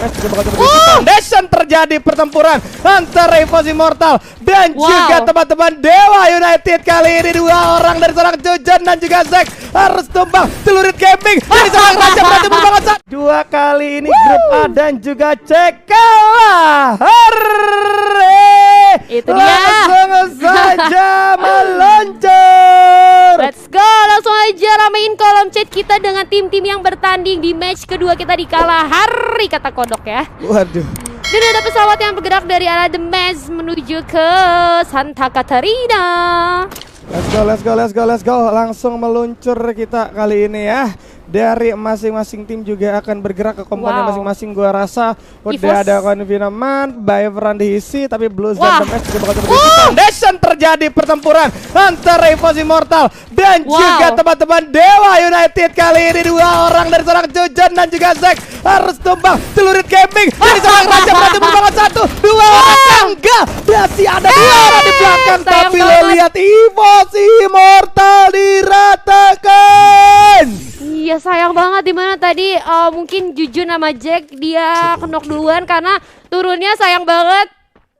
damage juga bakal terjadi. Foundation terjadi pertempuran antara EVOS Immortal dan juga teman-teman Dewa United. Kali ini dua orang dari seorang Jojon dan juga Zack harus tumbang. Celurit Gaming dari seorang Raja berarti berbangun saat dua kali ini grup A dan juga C kalah. Itu dia. Langsung saja meluncur. Let's go, langsung aja ramein kolom chat kita dengan tim-tim yang bertanding di match kedua kita di Kalahari, kata Kodok ya. Waduh. Dan ada pesawat yang bergerak dari arah The Maze menuju ke Santa Catarina. Let's go. Langsung meluncur kita kali ini ya. Dari masing-masing tim juga akan bergerak ke komponen masing-masing. Gua rasa udah ada Confinement, Byveran diisi, tapi Blues dan The Match juga bakal terjadi. Foundation terjadi pertempuran antara EVOS Immortal dan juga teman-teman Dewa United. Kali ini dua orang dari seorang Jojon dan juga Zack harus tumbang. Celurit Gaming dari seorang Raja berarti berbangun satu, dua orang enggak. Masih ada dua orang di belakang, tapi lo lihat EVOS Immortal diratakan. Iya sayang banget dimana tadi mungkin Jujun sama Jack dia knock duluan karena turunnya sayang banget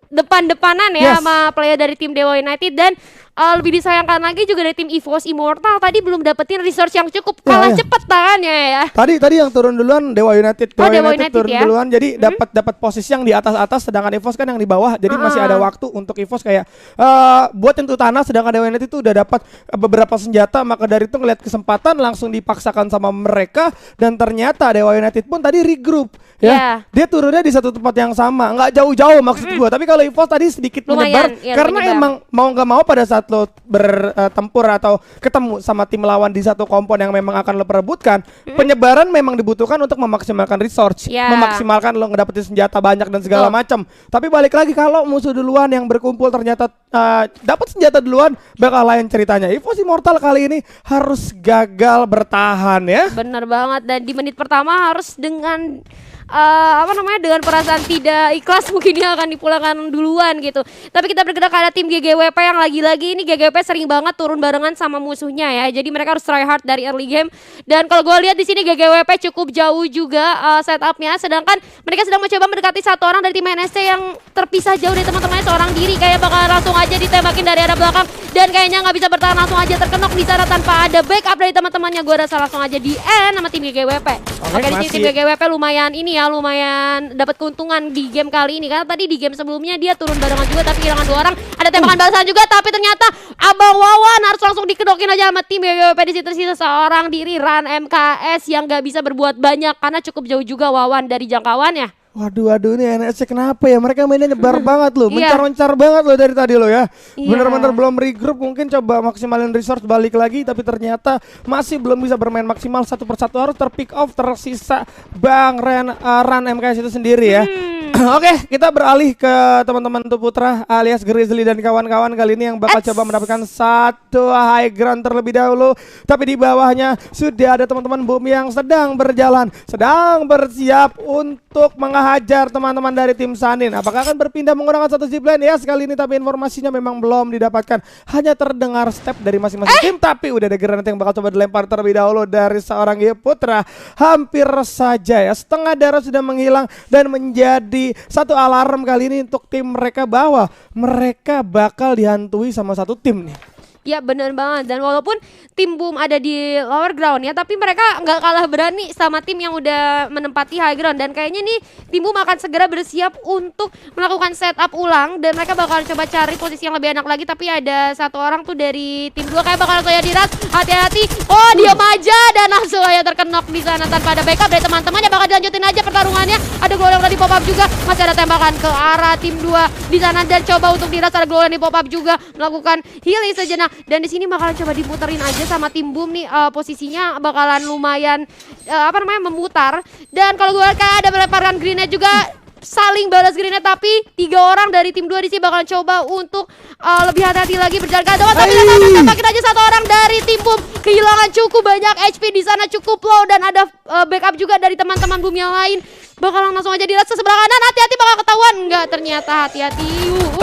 depan-depanan ya sama player dari tim Dewa United. Dan lebih disayangkan lagi juga dari tim EVOS Immortal tadi belum dapetin resource yang cukup, kalah cepet tangannya ya. Tadi yang turun duluan Dewa United. Dewa United turun duluan, jadi dapat posisi yang di atas, sedangkan EVOS kan yang di bawah. Jadi masih ada waktu untuk EVOS kayak buat tentu tanah, sedangkan Dewa United itu udah dapat beberapa senjata. Maka dari itu ngeliat kesempatan langsung dipaksakan sama mereka, dan ternyata Dewa United pun tadi regroup ya. Dia turunnya di satu tempat yang sama, nggak jauh-jauh maksud gua. Tapi kalau EVOS tadi sedikit menyebar karena emang mau nggak mau pada saat lo bertempur atau ketemu sama tim lawan di satu kompon yang memang akan lo perebutkan, penyebaran memang dibutuhkan untuk memaksimalkan resource, memaksimalkan lo ngedapetin senjata banyak dan segala macam. Tapi balik lagi, kalau musuh duluan yang berkumpul ternyata dapat senjata duluan, bakal lain ceritanya. EVOS Immortal kali ini harus gagal bertahan ya. Bener banget, dan di menit pertama harus dengan dengan perasaan tidak ikhlas mungkin dia akan dipulangkan duluan gitu. Tapi kita bergerak ke ada tim GGWP yang lagi-lagi ini GGWP sering banget turun barengan sama musuhnya ya. Jadi mereka harus try hard dari early game. Dan kalau gue lihat di sini GGWP cukup jauh juga setupnya, sedangkan mereka sedang mencoba mendekati satu orang dari tim NSC yang terpisah jauh dari teman-temannya seorang diri. Kayak bakal langsung aja ditembakin dari arah belakang dan kayaknya nggak bisa bertahan, langsung aja terkenok di sana tanpa ada backup dari teman-temannya. Gue rasa langsung aja di end sama tim GGWP. Oke, di sini tim GGWP lumayan ini ya, lumayan dapat keuntungan di game kali ini, karena tadi di game sebelumnya dia turun barengan juga tapi kehilangan dua orang. Ada tembakan balasan juga, tapi ternyata Abang Wawan harus langsung dikedokin aja sama tim GGWP. Di situ tersisa seorang diri Ran MKS yang gak bisa berbuat banyak karena cukup jauh juga Wawan dari jangkauannya. Waduh ini NSC kenapa ya? Mereka mainnya nyebar banget loh, mencar-mencar banget loh dari tadi loh ya. Bener-bener belum regroup, mungkin coba maksimalin resource balik lagi, tapi ternyata masih belum bisa bermain maksimal. Satu persatu harus terpick off, tersisa Bang Ran MKS itu sendiri ya. Oke, kita beralih ke teman-teman Tuputra alias Grizzly dan kawan-kawan kali ini yang bakal coba mendapatkan satu high ground terlebih dahulu. Tapi di bawahnya sudah ada teman-teman bumi yang sedang berjalan, sedang bersiap untuk menghajar teman-teman dari tim Sanin. Apakah akan berpindah menggunakan satu zipline? Ya sekali ini, tapi informasinya memang belum didapatkan. Hanya terdengar step dari masing-masing tim, tapi udah ada granat yang bakal coba dilempar terlebih dahulu dari seorang Putra. Hampir saja ya, setengah darah sudah menghilang dan menjadi satu alarm kali ini untuk tim mereka bahwa mereka bakal dihantui sama satu tim nih. Ya bener banget, dan walaupun tim Boom ada di lower ground ya, tapi mereka nggak kalah berani sama tim yang udah menempati high ground. Dan kayaknya nih tim Boom akan segera bersiap untuk melakukan setup ulang, dan mereka bakal coba cari posisi yang lebih enak lagi. Tapi ada satu orang tuh dari tim 2 kayak bakal kayak diras, hati-hati. Oh diam aja dan langsung aja terkenok di sana tanpa ada backup dari teman-temannya. Bakal dilanjutin aja pertarungannya. Ada golong dari pop up juga, masih ada tembakan ke arah tim 2 di sana dan coba untuk diras, ada golong di pop up juga melakukan healing sejenak. Dan di sini bakalan coba diputerin aja sama tim Boom nih, posisinya bakalan lumayan memutar. Dan kalau gue lihat kayak ada meleparkan grenade juga, saling balas grenade, tapi 3 orang dari tim 2 di sini bakalan coba untuk lebih hati-hati lagi berjalan ke depan. Tapi tembakin aja satu orang dari tim Boom. kehilangan cukup banyak HP di sana, cukup low, dan ada backup juga dari teman-teman Bumi yang lain. Bakalan langsung aja dilihat sebelah kanan, hati-hati bakal ketahuan. Enggak, ternyata hati-hati.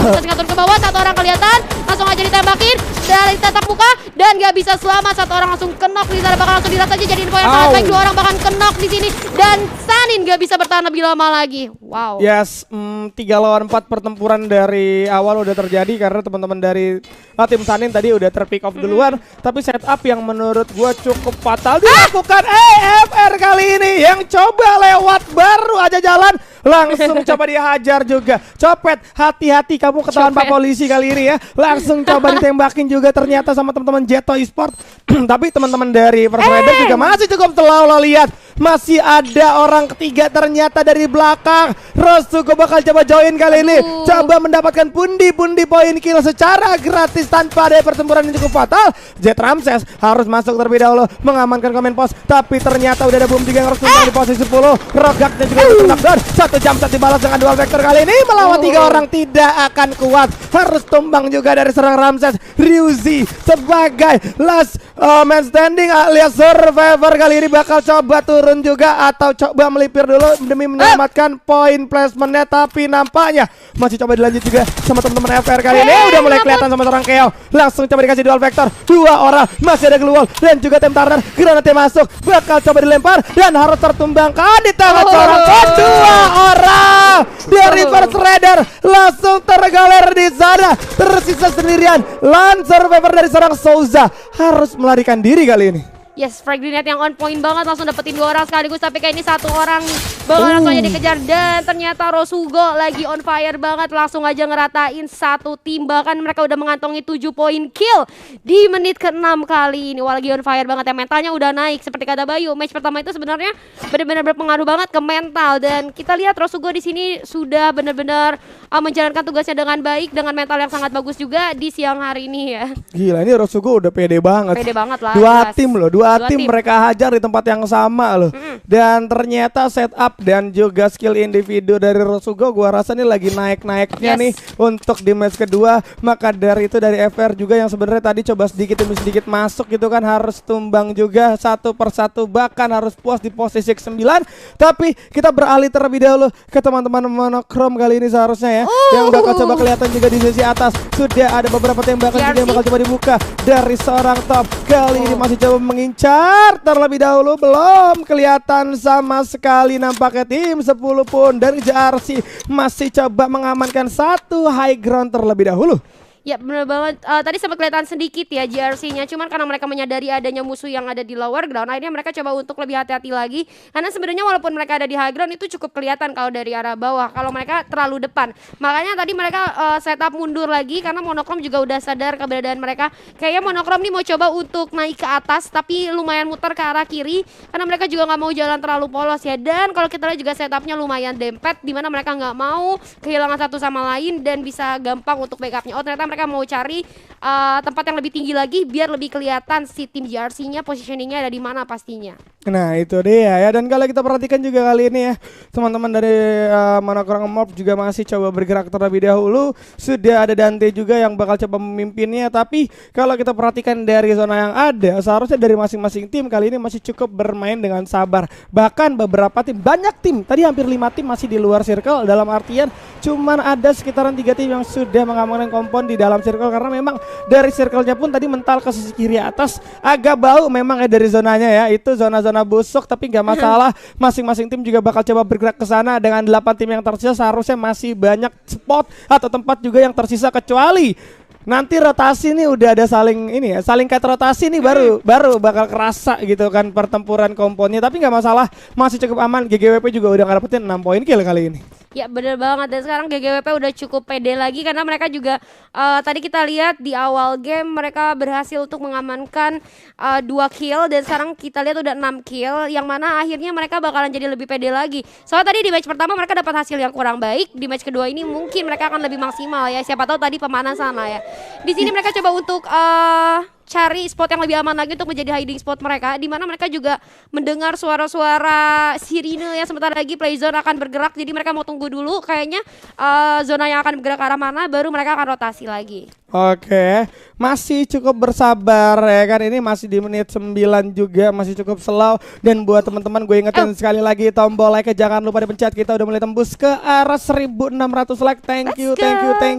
Ngatur ke bawah, satu orang kelihatan, langsung aja ditembakin dari tatap muka dan gak bisa selamat. Satu orang langsung kenok di sana, bakal langsung dilihat aja jadi info yang sangat baik. Dua orang bahkan kenok di sini dan Sanin gak bisa bertahan lebih lama lagi. Wow. Yes, 3 lawan 4 pertempuran dari awal udah terjadi karena teman-teman dari tim Sanin tadi udah terpick off duluan. Tapi setup yang menurut gua cukup fatal dilakukan EFR kali ini yang coba lewat baru aja jalan langsung coba dihajar juga. Copet, hati-hati kamu ketahuan Pak Polisi kali ini ya. Langsung coba ditembakin juga ternyata sama teman-teman Jeto Esport. Tapi teman-teman dari First Rider juga masih cukup selalu lo lihat. Masih ada orang ketiga ternyata dari belakang. Rosugo bakal coba join kali ini. Coba mendapatkan pundi-pundi poin kill secara gratis tanpa ada pertempuran yang cukup fatal. Jet Ramses harus masuk terlebih dahulu mengamankan komen pos. Tapi ternyata udah ada boom 3 yang harus tumbang di posisi 10. Rogaknya juga knockdown. 1 jam saat dibalas dengan dual vector kali ini. Melawan 3 orang tidak akan kuat. Harus tumbang juga dari serang Ramses. Ryuzi sebagai last man standing alias survivor kali ini bakal coba turun juga atau coba melipir dulu demi menyelamatkan poin placementnya. Tapi nampaknya masih coba dilanjut juga sama teman-teman FR kali ini. Udah mulai kelihatan sama seorang Keo. Langsung coba dikasih dual vector. 2 orang masih ada Gluwal dan juga Tim Turner. Granatnya masuk bakal coba dilempar dan harus tertumbangkan di tangan seorang kedua orang dari First Raider. Langsung tergaler di sana, tersisa sendirian. Lan survivor dari seorang Souza harus melarikan diri kali ini. Yes, frag grenade yang on point banget, langsung dapetin 2 orang sekaligus. Tapi kayak ini 1 orang bakal langsung aja dikejar. Dan ternyata Rosugo lagi on fire banget, langsung aja ngeratain 1 tim. Bahkan mereka udah mengantongi 7 poin kill di menit ke-6 kali ini. Wah, lagi on fire banget ya, mentalnya udah naik. Seperti kata Bayu, match pertama itu sebenarnya benar-benar berpengaruh banget ke mental. Dan kita lihat Rosugo di sini sudah benar-benar menjalankan tugasnya dengan baik, dengan mental yang sangat bagus juga di siang hari ini ya. Gila, ini Rosugo udah pede banget. Pede banget lah. 2 tim loh, 2 tim mereka hajar di tempat yang sama loh. Dan ternyata setup dan juga skill individu dari Rosugo gua rasa ini lagi naik-naiknya nih untuk di match kedua. Maka dari itu dari FR juga yang sebenarnya tadi coba sedikit demi sedikit masuk gitu kan, harus tumbang juga satu persatu, bahkan harus puas di posisi 9. Tapi kita beralih terlebih dahulu ke teman-teman monokrom kali ini seharusnya ya, yang bakal coba kelihatan juga di sisi atas. Sudah ada beberapa tembakan juga yang bakal coba dibuka dari seorang top. Kali ini masih coba mengincar terlebih dahulu, belum kelihatan sama sekali nampaknya tim 10 pun dari JRC masih coba mengamankan 1 high ground terlebih dahulu. Ya bener banget, tadi sempat kelihatan sedikit ya JRC-nya, cuman karena mereka menyadari adanya musuh yang ada di lower ground, akhirnya mereka coba untuk lebih hati-hati lagi. Karena sebenarnya walaupun mereka ada di high ground itu cukup kelihatan kalau dari arah bawah, kalau mereka terlalu depan. Makanya tadi mereka setup mundur lagi karena monokrom juga udah sadar keberadaan mereka. Kayaknya monokrom nih mau coba untuk naik ke atas tapi lumayan muter ke arah kiri karena mereka juga nggak mau jalan terlalu polos ya. Dan kalau kita lihat juga setupnya lumayan dempet, dimana mereka nggak mau kehilangan satu sama lain dan bisa gampang untuk backupnya. Oh ternyata mereka mau cari tempat yang lebih tinggi lagi biar lebih kelihatan si tim JRC-nya positioningnya ada di mana pastinya. Nah itu dia ya, dan kalau kita perhatikan juga kali ini ya, teman-teman dari Monokrom Morph juga masih coba bergerak terlebih dahulu. Sudah ada Dante juga yang bakal coba memimpinnya, tapi kalau kita perhatikan dari zona yang ada, seharusnya dari masing-masing tim kali ini masih cukup bermain dengan sabar. Bahkan beberapa tim, banyak tim, tadi hampir 5 tim masih di luar circle, dalam artian cuman ada sekitaran 3 tim yang sudah mengamankan kompon di dalam circle, karena memang dari circle-nya pun tadi mental ke sisi kiri atas agak bau memang ya dari zonanya ya, itu zona-zona busuk, tapi nggak masalah. Masing-masing tim juga bakal coba bergerak ke sana. Dengan 8 tim yang tersisa seharusnya masih banyak spot atau tempat juga yang tersisa, kecuali nanti rotasi nih udah ada saling ini ya, saling kait rotasi nih baru bakal kerasa gitu kan pertempuran komponnya. Tapi nggak masalah, masih cukup aman. GGWP juga udah ngedapetin 6 poin kill kali ini. Ya bener banget, dan sekarang GGWP udah cukup pede lagi karena mereka juga tadi kita lihat di awal game mereka berhasil untuk mengamankan 2 kill, dan sekarang kita lihat udah 6 kill, yang mana akhirnya mereka bakalan jadi lebih pede lagi. Soalnya tadi di match pertama mereka dapat hasil yang kurang baik, di match kedua ini mungkin mereka akan lebih maksimal ya, siapa tahu tadi pemanasan lah ya. Di sini mereka coba untuk cari spot yang lebih aman lagi untuk menjadi hiding spot mereka, di mana mereka juga mendengar suara-suara sirine ya, sebentar lagi playzone akan bergerak, jadi mereka mau tunggu dulu kayaknya zona yang akan bergerak ke arah mana baru mereka akan rotasi lagi. Oke, masih cukup bersabar ya kan, ini masih di menit 9 juga, masih cukup slow. Dan buat teman-teman gue ingetin sekali lagi, tombol like jangan lupa dipencet, kita udah mulai tembus ke arah 1600 like. Thank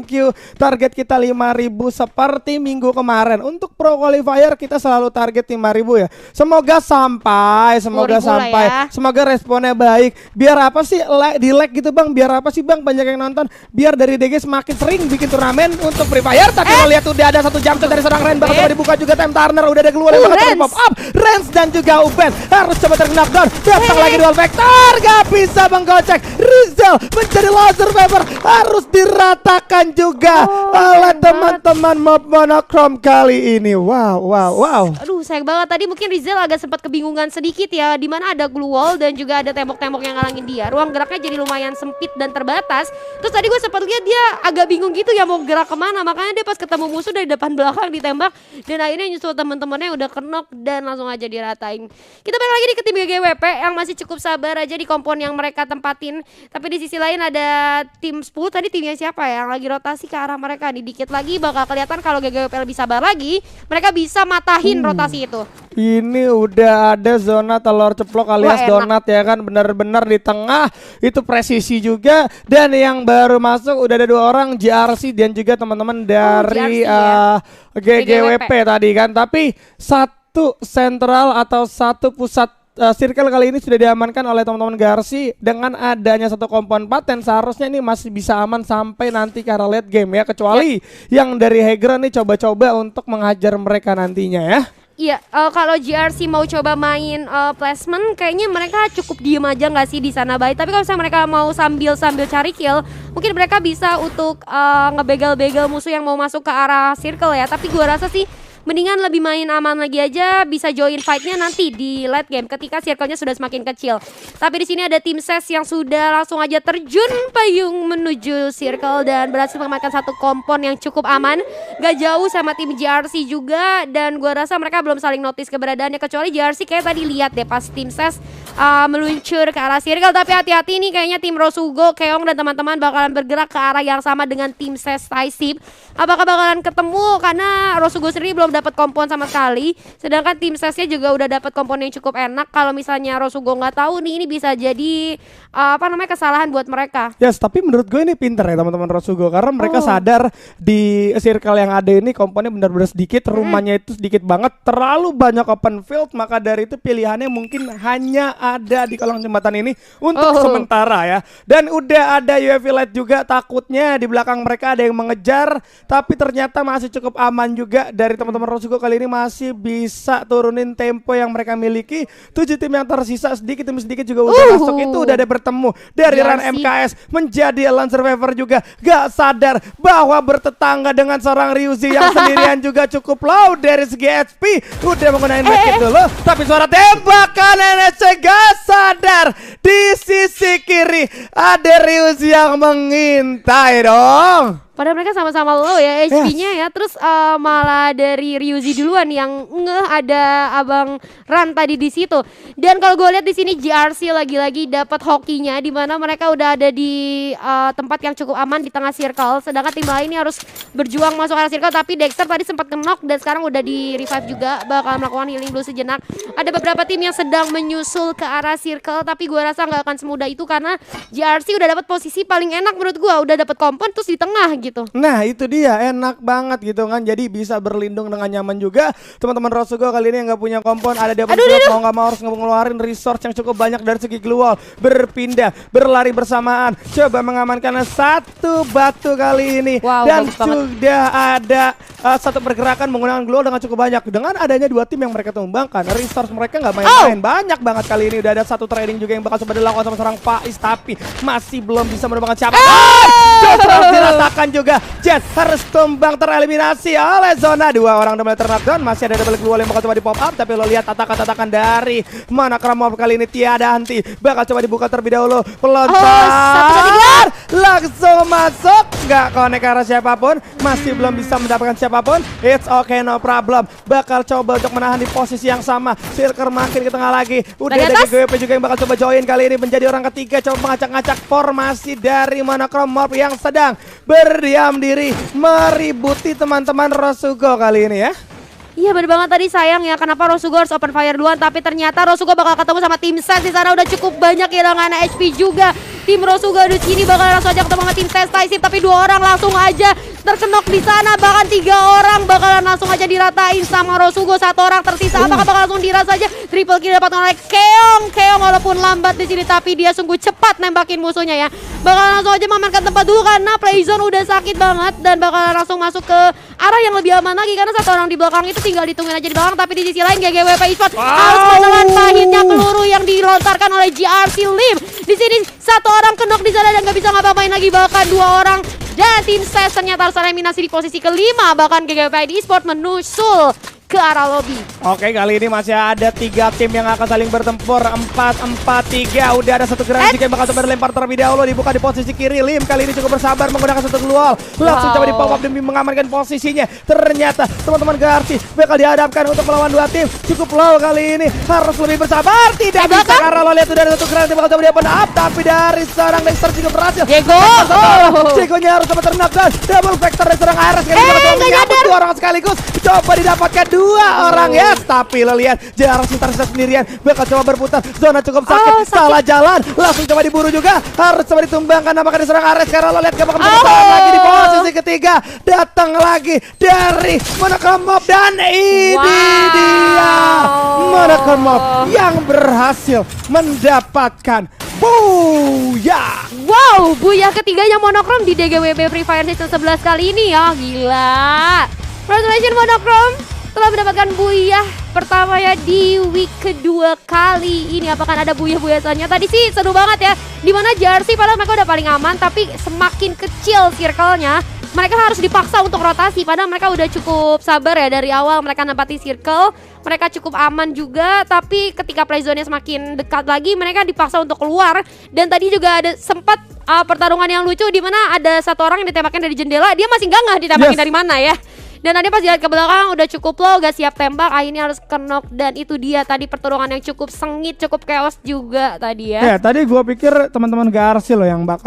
you. Target kita 5000 seperti minggu kemarin. Untuk pro qualifier kita selalu target 5000 ya. Semoga sampai, Ya. semoga responnya baik. Biar apa sih di like gitu Bang? Biar apa sih Bang banyak yang nonton? Biar dari DG semakin sering bikin turnamen untuk Free Fire. Tapi lo lihat tuh udah ada satu jam dari seorang Ren, bakal coba dibuka juga Time Turner, udah ada keluar yang bakal pop up. Rens dan juga Uben harus coba knockdown. Datang lagi dual vector, gak bisa menggocek. Rizal menjadi laser Survivor, harus diratakan juga oleh teman-teman Mob Monochrome kali ini. Wow. Aduh, sayang banget tadi mungkin Rizal agak sempat kebingungan sedikit ya, di mana ada glue wall dan juga ada tembok-tembok yang ngalangin dia. Ruang geraknya jadi lumayan sempit dan terbatas. Terus tadi gue sempat lihat dia agak bingung gitu ya mau gerak kemana, makanya dia pas ketemu musuh dari depan belakang ditembak dan akhirnya nyusul teman-temannya udah kenok dan langsung aja diratain. Kita balik lagi di ke tim GGWP yang masih cukup sabar aja di kompon yang mereka tempatin. Tapi di sisi lain ada tim 10, tadi timnya siapa ya yang lagi rotasi ke arah mereka. Nih dikit lagi bakal kelihatan kalau GGWP lebih sabar lagi, mereka bisa matahin rotasi itu. Ini udah ada zona telur ceplok alias donat ya kan, benar-benar di tengah, itu presisi juga. Dan yang baru masuk udah ada 2 orang, JRC dan juga teman-teman dari GGWP tadi kan. Tapi satu sentral atau satu pusat circle kali ini sudah diamankan oleh teman-teman Garci. Dengan adanya satu kompon paten seharusnya ini masih bisa aman sampai nanti ke arah late game ya. Kecuali yang dari Hegra nih coba-coba untuk menghajar mereka nantinya ya. Iya, kalau GRC mau coba main placement, kayaknya mereka cukup diem aja nggak sih di sana baik. Tapi kalau misalnya mereka mau sambil cari kill, mungkin mereka bisa untuk ngebegal-begal musuh yang mau masuk ke arah circle ya. Tapi gua rasa sih mendingan lebih main aman lagi aja, bisa join fightnya nanti di late game ketika circle-nya sudah semakin kecil. Tapi di sini ada tim SES yang sudah langsung aja terjun payung menuju circle dan berhasil mengamankan satu kompon yang cukup aman, gak jauh sama tim JRC juga. Dan gua rasa mereka belum saling notice keberadaannya, kecuali JRC kayak tadi lihat deh pas tim SES meluncur ke arah circle. Tapi hati-hati nih, kayaknya tim Rosugo, Keong dan teman-teman bakalan bergerak ke arah yang sama dengan tim SES Taisip. Apakah bakalan ketemu? Karena Rosugo sendiri belum dapat kompon sama sekali, sedangkan tim SES-nya juga udah dapat kompon yang cukup enak. Kalau misalnya Rosugo nggak tahu nih, ini bisa jadi kesalahan buat mereka. Yes, tapi menurut gue ini pinter ya teman-teman Rosugo, karena mereka sadar di circle yang ada ini komponnya benar-benar sedikit, rumahnya itu sedikit banget, terlalu banyak open field, maka dari itu pilihannya mungkin hanya ada di kolong jembatan ini untuk sementara ya. Dan udah ada UAV Light juga, takutnya di belakang mereka ada yang mengejar, tapi ternyata masih cukup aman juga dari teman-teman Rosugo. Kali ini masih bisa turunin tempo yang mereka miliki. 7 tim yang tersisa sedikit demi sedikit juga udah masuk. Itu udah ada bertemu dari Ran MKS menjadi Lone Survivor juga. Gak sadar bahwa bertetangga dengan seorang Ryuzi yang sendirian juga cukup low dari segi HP. Udah menggunakan medkit dulu, tapi suara tembakan NSC gak sadar. Di sisi kiri ada Ryuzi yang mengintai dong. Padahal mereka sama-sama low ya HP-nya ya. Terus malah dari Ryuzi duluan yang ngeh ada Abang Ran tadi di situ. Dan kalau gue lihat di sini JRC lagi-lagi dapat hokinya, di mana mereka udah ada di tempat yang cukup aman di tengah circle. Sedangkan tim lain ini harus berjuang masuk arah circle, tapi Dexter tadi sempat knock dan sekarang udah di revive juga, bakal melakukan healing dulu sejenak. Ada beberapa tim yang sedang menyusul ke arah circle, tapi gue rasa nggak akan semudah itu karena JRC udah dapat posisi paling enak menurut gue, udah dapat kompon terus di tengah gitu. Nah itu dia, enak banget gitu kan, jadi bisa berlindung dengan nyaman juga. Teman-teman Rosugo kali ini yang nggak punya kompon, ada dia mau nggak mau harus ngeluarin resource yang cukup banyak dari segi global, berpindah, berlari bersamaan, coba mengamankan satu batu kali ini. Dan sudah ada satu pergerakan menggunakan global dengan cukup banyak. Dengan adanya 2 tim yang mereka tumbangkan, resource mereka nggak main-main, banyak banget kali ini. Udah ada satu trading juga yang bakal coba dilakukan sama seorang Faiz, tapi masih belum bisa menemukan siapa. Terus diratakan juga, Jet harus tumbang, tereliminasi oleh zona. 2 orang udah mulai terknockdown, masih ada double global yang bakal coba di pop up, tapi lo lihat tatakan-tatakan dari Monochrome Mob kali ini tiada henti, bakal coba dibuka terlebih dahulu. Pelontar langsung masuk nggak connect ke arah siapapun, masih belum bisa mendapatkan siapapun. It's okay, no problem. Bakal coba untuk menahan di posisi yang sama. Silker makin ke tengah lagi. Udah ada GGWP juga yang bakal coba join kali ini menjadi orang ketiga, coba mengacak-ngacak formasi dari Monochrome Mob yang sedang berdiam diri meributi teman-teman Rosugo kali ini ya. Iya bener banget tadi, sayang ya kenapa Rosugo harus open fire duluan, tapi ternyata Rosugo bakal ketemu sama tim Ses di sana, udah cukup banyak kehilangan HP juga. Tim Rosugo di sini bakal langsung aja ketemu sama tim Ses Taisip, tapi 2 orang langsung aja terkenok di sana, bahkan 3 orang bakalan langsung aja diratain sama Rosugo, 1 orang tersisa. Apakah bakal langsung diras aja? Triple kill dapat oleh Keong. Keong walaupun lambat di sini tapi dia sungguh cepat nembakin musuhnya ya. Bakal langsung aja mengamankan tempat dulu karena Playzone udah sakit banget dan bakal langsung masuk ke arah yang lebih aman lagi karena 1 orang di belakang itu tinggal ditungguin aja di belakang. Tapi di sisi lain GGWP Esports harus menelan pahitnya peluru yang dilontarkan oleh GRC Lim. Di sini 1 orang kenok di sana dan nggak bisa ngapa-ngapain lagi, bahkan 2 orang dan tim Ses ternyata harus eliminasi di posisi kelima. Bahkan GGWP Esports menusul ke arah lobby. Oke, kali ini masih ada 3 tim yang akan saling bertempur. 4-4-3. Udah ada 1 geran yang bakal coba dilempar terlebih dahulu, dibuka di posisi kiri. Lim kali ini cukup bersabar menggunakan 1 glual. Langsung coba di pop up demi mengamankan posisinya. Ternyata teman-teman Garci bakal dihadapkan untuk melawan 2 tim. Cukup low kali ini, harus lebih bersabar. Tidak bisa karena lo lihat udah ada 1 geran yang bakal coba di open up, tapi dari seorang Dexter juga berhasil. Cikonya harus coba terknockdown. Double vector dari seorang Ares kali ini bakal coba menyambut 2 orang sekaligus. Coba didapatkan 2 orang ya, tapi lo lihat jarak tersisa sendirian, bakal coba berputar, zona cukup sakit, salah jalan, langsung coba diburu juga, harus coba ditumbangkan nampaknya diserang Ares karena lo lihat gak bakal bertahan lagi di posisi ketiga. Datang lagi dari Monochrome Mob dan ini dia Monochrome Mob yang berhasil mendapatkan Booyah! Wow, Booyah ketiganya Monochrome di DGWP Free Fire Season 11 kali ini ya, gila. Congratulations Monochrome telah mendapatkan Booyah pertama ya di week kedua kali ini. Apakah ada Booyah-Booyah selanjutnya? Tadi sih seru banget ya, dimana Jersey padahal mereka udah paling aman, tapi semakin kecil circle-nya mereka harus dipaksa untuk rotasi. Padahal mereka udah cukup sabar ya dari awal, mereka nempati circle, mereka cukup aman juga. Tapi ketika playzone-nya semakin dekat lagi, mereka dipaksa untuk keluar. Dan tadi juga ada sempat pertarungan yang lucu di mana ada 1 orang yang ditembakkan dari jendela, dia masih nggak ditembakin dari mana ya. Dan tadi pas lihat ke belakang udah cukup low, gak siap tembak, akhirnya harus knock. Dan itu dia tadi pertarungan yang cukup sengit, cukup chaos juga tadi ya. Ya tadi gue pikir teman-teman Garci loh yang bakal